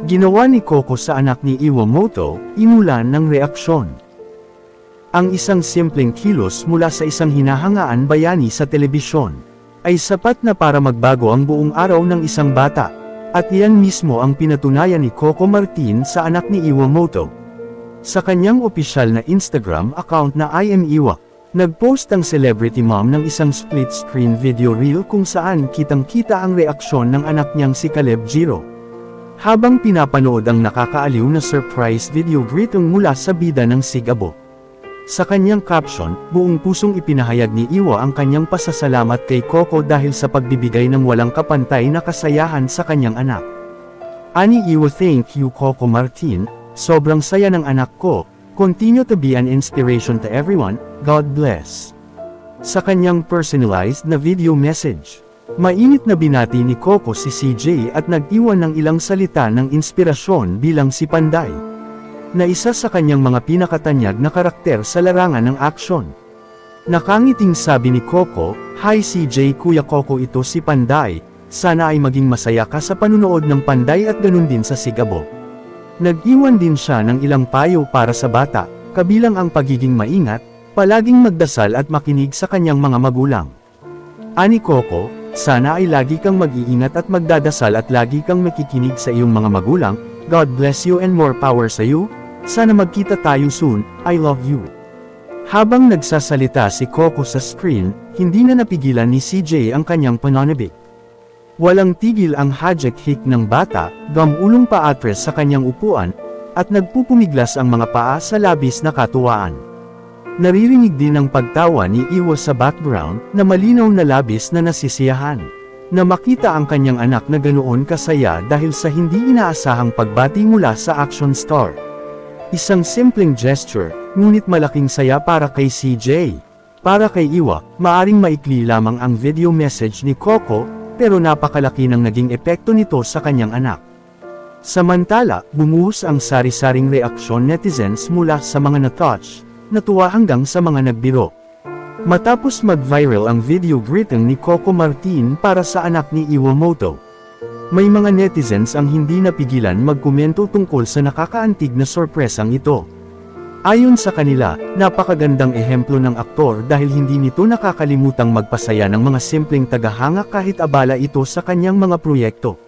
Ginawa ni Coco sa anak ni Iwamoto, inulan ng reaksyon. Ang isang simpleng kilos mula sa isang hinahangaan bayani sa telebisyon, ay sapat na para magbago ang buong araw ng isang bata, at iyan mismo ang pinatunayan ni Coco Martin sa anak ni Iwamoto. Sa kanyang opisyal na Instagram account na I Am Iwa, nagpost ang celebrity mom ng isang split-screen video reel kung saan kitang-kita ang reaksyon ng anak niyang si Caleb Giro. Habang pinapanood ang nakakaaliw na surprise video greeting mula sa bida ng Sigabo. Sa kanyang caption, buong pusong ipinahayag ni Iwa ang kanyang pasasalamat kay Coco dahil sa pagbibigay ng walang kapantay na kasayahan sa kanyang anak. Ani Iwa, "Thank you Coco Martin, sobrang saya ng anak ko, continue to be an inspiration to everyone, God bless." Sa kanyang personalized na video message, mainit na binati ni Coco si CJ at nag-iwan ng ilang salita ng inspirasyon bilang si Panday, na isa sa kanyang mga pinakatanyag na karakter sa larangan ng aksyon. Nakangiting sabi ni Coco, "Hi CJ, Kuya Coco, ito si Panday, sana ay maging masaya ka sa panunood ng Panday at ganun din sa Sigabo." Nag-iwan din siya ng ilang payo para sa bata, kabilang ang pagiging maingat, palaging magdasal at makinig sa kanyang mga magulang. Ani Coco, "Sana ay lagi kang mag-iingat at magdadasal at lagi kang makikinig sa iyong mga magulang, God bless you and more power sa you. Sana magkita tayo soon, I love you." Habang nagsasalita si Coco sa screen, hindi na napigilan ni CJ ang kanyang pananabik. Walang tigil ang hajek-hik ng bata, gamulong paatres sa kanyang upuan, at nagpupumiglas ang mga paa sa labis na katuwaan. Naririnig din ang pagtawa ni Iwa sa background, na malinaw na labis na nasisiyahan. Na makita ang kanyang anak na ganoon kasaya dahil sa hindi inaasahang pagbati mula sa action star. Isang simpleng gesture, ngunit malaking saya para kay CJ. Para kay Iwa, maaring maikli lamang ang video message ni Coco, pero napakalaki ng naging epekto nito sa kanyang anak. Samantala, bumuhos ang sari-saring reaksyon netizens mula sa mga na-touch, natuwa hanggang sa mga nagbiro. Matapos mag-viral ang video greeting ni Coco Martin para sa anak ni Iwamoto, may mga netizens ang hindi napigilan magkomento tungkol sa nakakaantig na sorpresang ito. Ayon sa kanila, napakagandang ehemplo ng aktor dahil hindi nito nakakalimutang magpasaya ng mga simpleng tagahanga kahit abala ito sa kanyang mga proyekto.